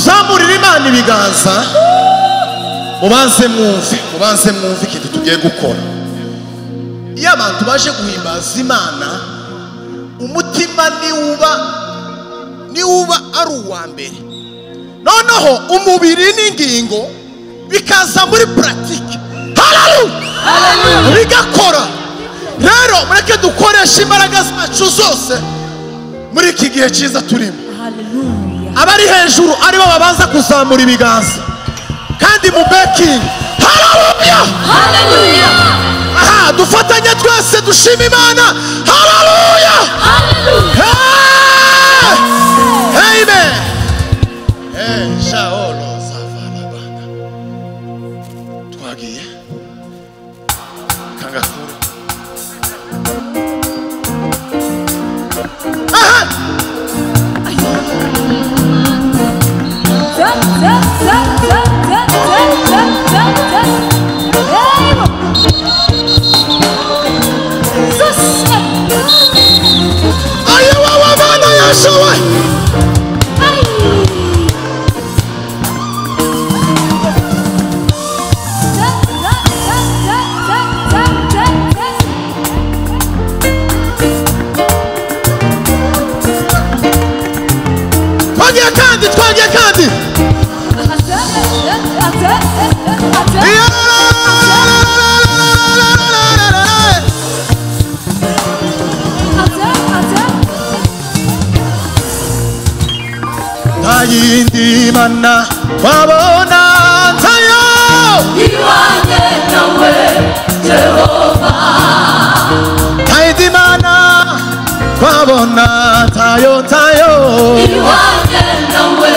tuzamurira Imana ibiganza. Mubanze mwumve ikintu tugiye gukora. Iyo abantu baje guhimbaza Imana, umutima niwuba ari uwa mbere, noneho umubiri n'ingingo bikaza muri pratique. Haleluya, bigakora. Rero mureke dukoresha imbaraga zacu zose muri iki gihe cyiza turimo. Abari hejuru aribo babanza kuzamura ibiganza, kandi mu beking. Haleluya, haleluya. Aha, dufatanye twese dushima Imana. Haleluya, haleluya. Amen. Shaolo zavala bana. Twagiye. Kangakura. Aha. Twagiye kandi. Tayindi mana wabona tayo iwanye nawe Jehova. Tayindi mana wabona tayo iwanye nawe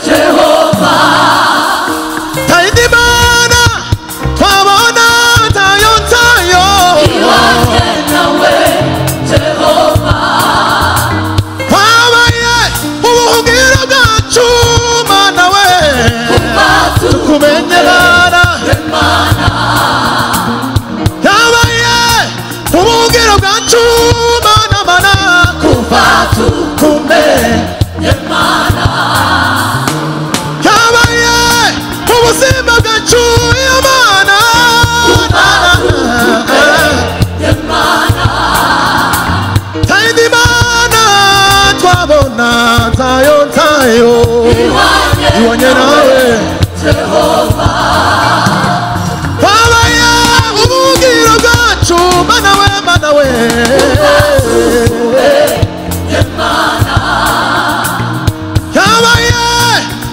Jehova. Tayindi mana wabona tayo iwanye nawe Jehova. Wabaye ubuhungiro bwacu Mana we, tukumenye Mana. Yabaye ubuhungiro bwacu Mana, kuva tukumenye Mana. Yabaye ubuzima bwacu Mana, kuva tukumenye Mana. Tayindi mana twabona tayo iwanye nawe Jehova. Wabaye ubuhungiro bwacu Mana we, yabaye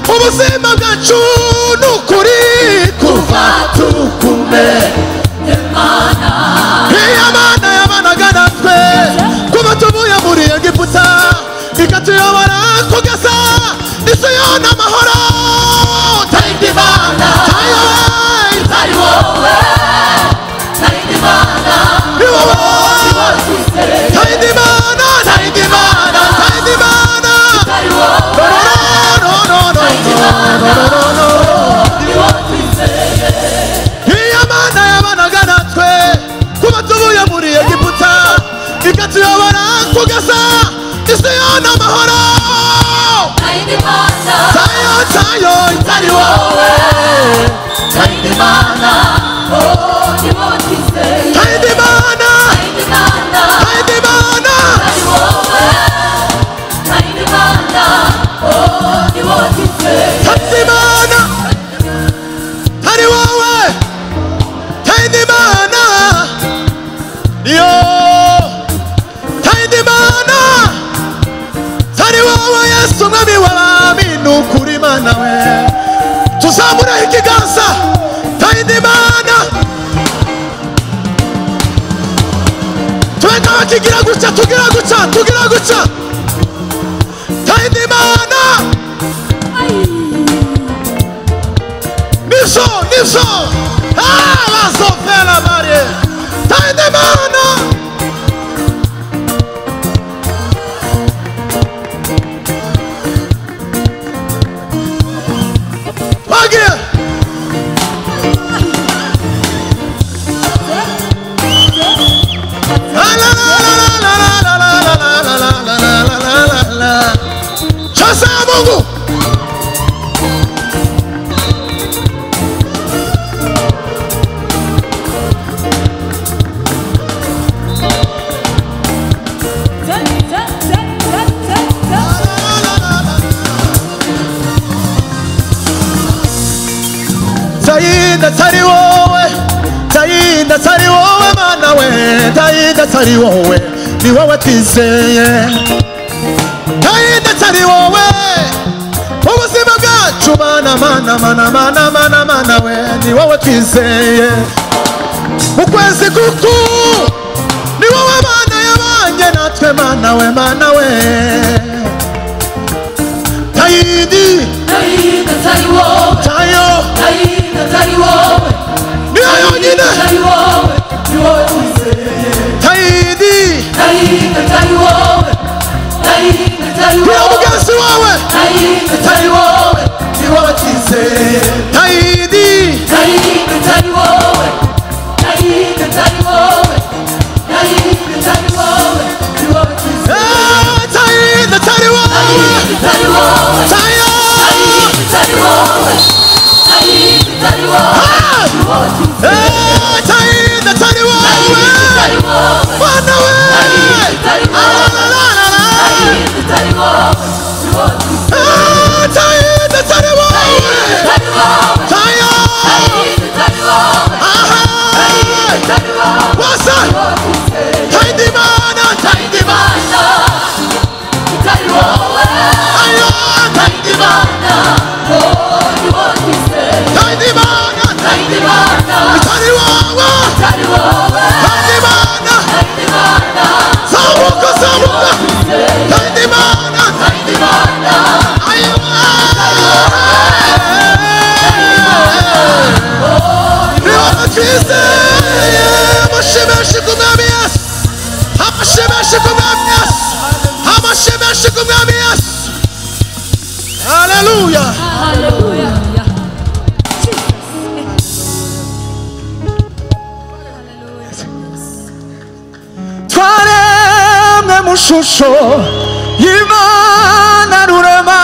ubuzima bwacu nukuri, kuva tukumenye Mana. Iya Mana yabanaga natwe kuva tuvuye muri Egiputa, ikatuyobora kugeza isiyoni amahoro. Tayindi mana itari wowe, Tayindi mana ni wowe. Tayindi mana itari wowe, iya Mana yabanaga natwe kuva tuvuye muri Egiputa, ikatuyobora kugeza isiyoni amahoro. Tayindi mana tayo itari wowe, Tayindi mana ni wowe twizeye. Tayindi mana itari wowe, Tayindi mana ni wowe twizeye. Tayindi mana itari wowe, Tayindi mana niyo. Tayindi mana itari wowe, Yesu mwami w'abami nukuri Mana we. Tuzamura ikiganza. Tayindi mana tuweka bakigira guca, tugira guca. Tayindi mana nivyo bazofera Marie. Tayindi mana bagiye. Chasa ya Mungu atari wowe, tayindi atari wowe mana we, tayindi atari wowe, ni wowe twizeye. Tayindi atari wowe ubuzima bwacu mana mana mana mana mana mana we, ni wowe twizeye. Ukwezi kuku ni wowe mana yabanye natwe mana we, mana we. Tayindi atari wowe, tayo tayindi atari wowe, niyo yonyine. atari wowe, ni wowe twizeye. Tayindi atari wowe, tayindi atari niyo wowe, mugenzi wawe, tayindi atari wowe, ni wowe twizeye. tayindi atari wowe, tayindi atari wowe, tayindi atari wowe, ni wowe twizeye. tayindi atari wowe, atari wowe, tayo atari wowe, tayindi atari wowe, ni wowe twizeye. tayindi atari wowe atari wowe, mana we. atari wowe, atari wowe, ni wowe twizeye. Tayindi atari wowe, atari wowe, tayo atari wowe, atari wowe, wasa ni wowe twizeye. tayindi mana, tayindi mana, atari wowe, ayo tayindi mana, oh, ni wowe twizeye. tayindi mana, Tayindi mana, atari wowe, atari wowe, tayindi mana, tayindi mana, zamuka zamuka, tayindi mana, tayindi mana, ayo ni wowe twizeye. Amashimeshi ku mwami Yesu, amashimeshi ku mwami Yesu, amashimeshi ku mwami Yesu. Haleluya. hallelujah. twaremwe mu shusho y'Imana rurema,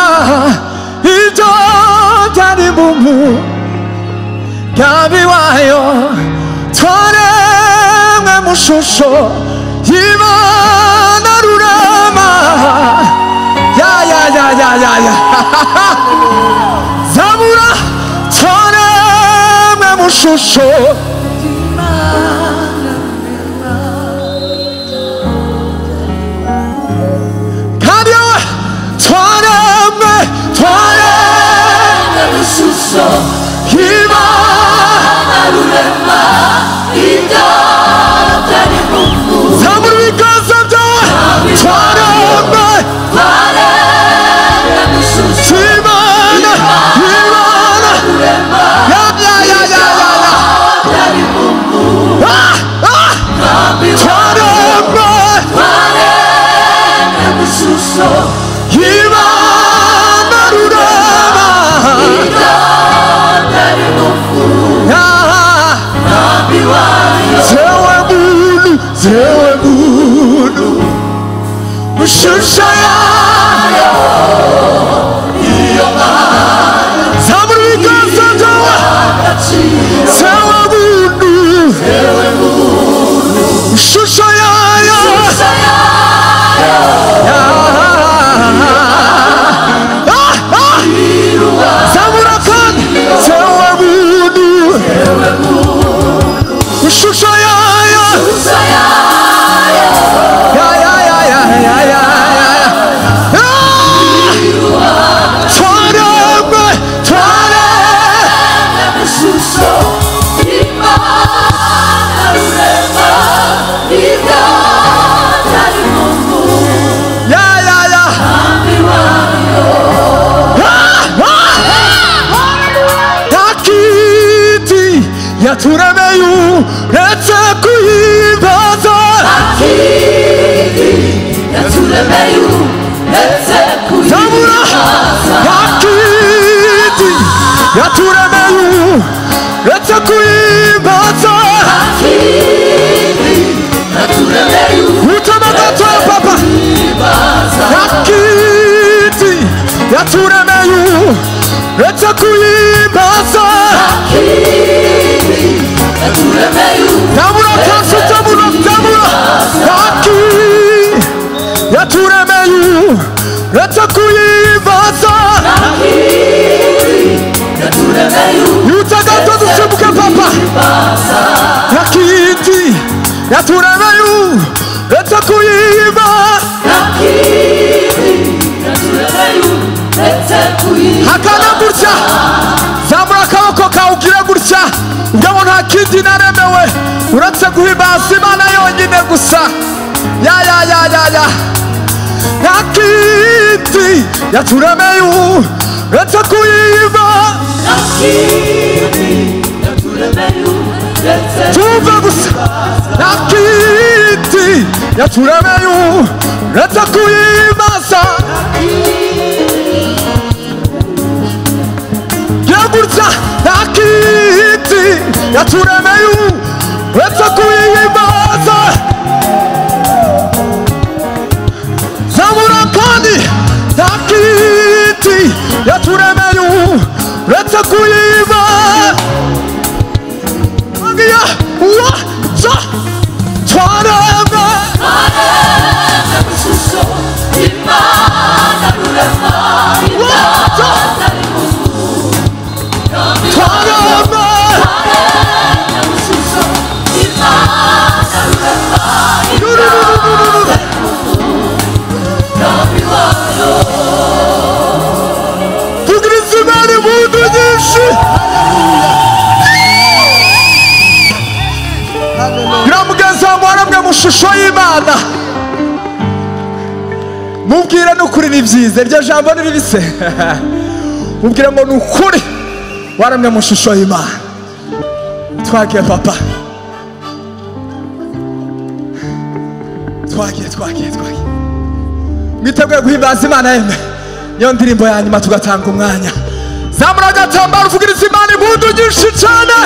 ibyo byari mu mugambi wayo. Twaremwe mu shusho y'Imana rurema, ya ya ya ya ya ya zabura. Twaremwe mu shusho kandi yowe twaremwe Ishusho y'Imana rurema, ibyo byari mu zabura ibiganza byawe. Twaremwe ishusho y'Imana, y'Imana, rurema, ya ya ya ya ya ya. byari mu mugambi twaremwe ishusho y'Imana rurema, byari mu ya mugambi wayo. zewe muntu ishusho yayo. zabura ibiganza byawe. zewe muntu ishusho yayo. zabura kandi zewe muntu ishusho yayo. Ya ya ya ya ya ya ya ya. Twaremwe Ishusho y'Imana rurema, ibyo byari mu ya ya ya. mugambi wayo. Takiti yaturemeye uretse kuyimbaza. Yaturemeye uretse Zabura takiti yaturemeye uretse kuyimbaza. yaturemeye Utama gato ya papa. Takiti yaturemeye uretse kuyimbaza. yaturemeye Zabura kansu zabura zabura. Taki yaturemeye uretse kuyimbaza. yaturemeye Utagato dusimbuke gutya zamura akaboko kawe ugire gutya ubwo nta kindi naremewe uretse guhimbaza Imana yonyine gusa ya nta kindi yaturemeye uretse kuyihimbaza tumve gusa nta kindi yaturemeye uretse kuyihimbaza gutya nta kindi yaturemeye uretse kuyihimbaza zamura kandi nta kindi yaturemeye uretse kuyihimbaza twaremwe ishusho y'Imana rurema mu shusho y'Imana mubwire n'ukuri ni byiza iryo jambo ni ribise mubwire ngo n'ukuri waramwe mu shusho y'Imana twagiye papa twagiye mwiteguye guhimbaza Imana yemwe niyo ndirimbo ya nyuma tugatanga umwanya zamura agatambaro uvugiriza Imana impundu nyinshi cyane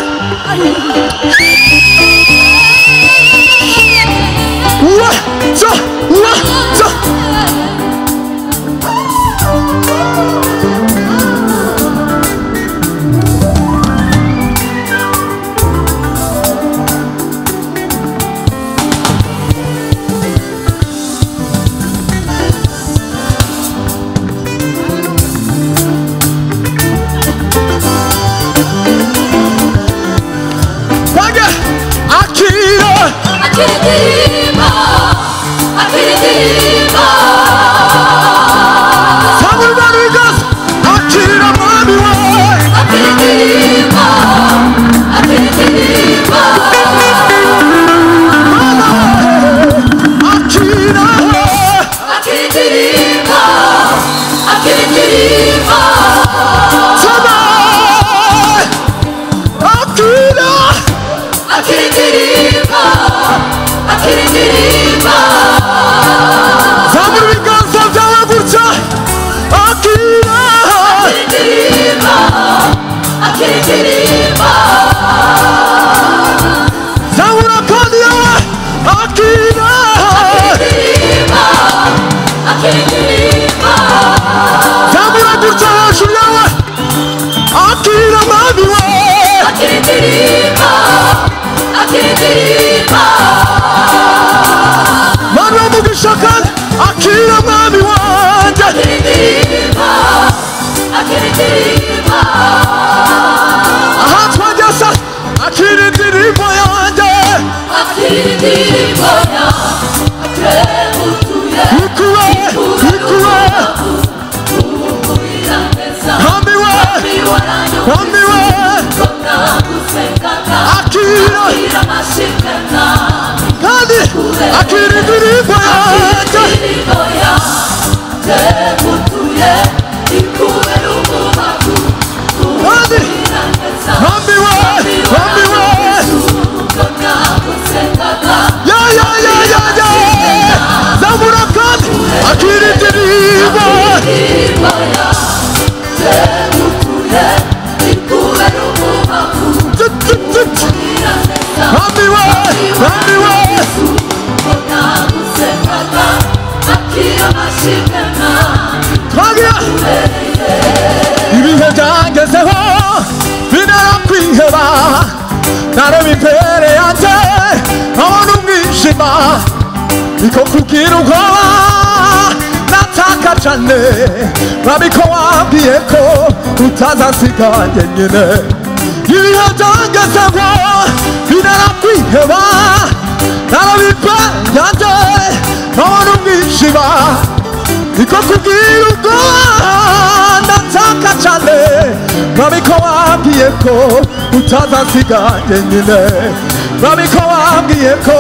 niko kugira ubwoba nataka cyane babiko wambwiye ko utazasiga njyenyine ibihe byangeze ngo binarakwiheba narabipe yanjye ntabona umwijima niko kubwira ubwoba ndataka cyane mwami ko wambwiye ko utazansiga jyenyine mwami ko wambwiye ko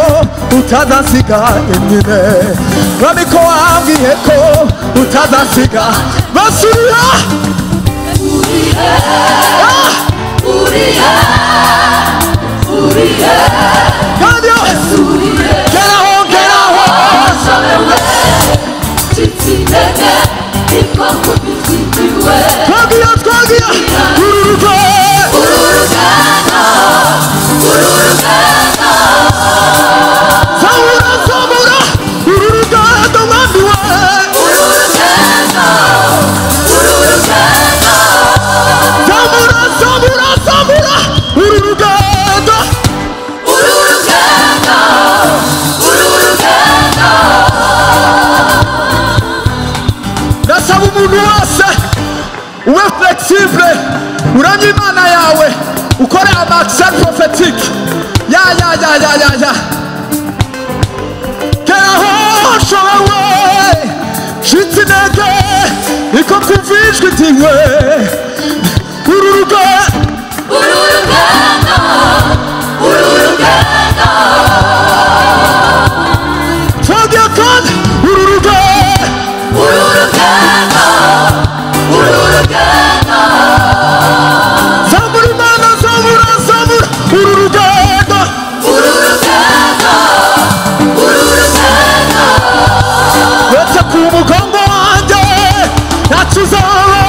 utazansiga jyenyine mwami ko wambwiye ko utazansiga basubira kandi geraho twagiye zamura urugendo mwami we zamura urugendo ndasaba umuntu wese ube flexible uramye imana yawe ukore amaction prophétique ya keraho showe shitsi intege niko kumvijwe ndiwe twagiye kandi zamura imana zamura uru rugendo uretse ku mugongo wanjye ntacyo uzaba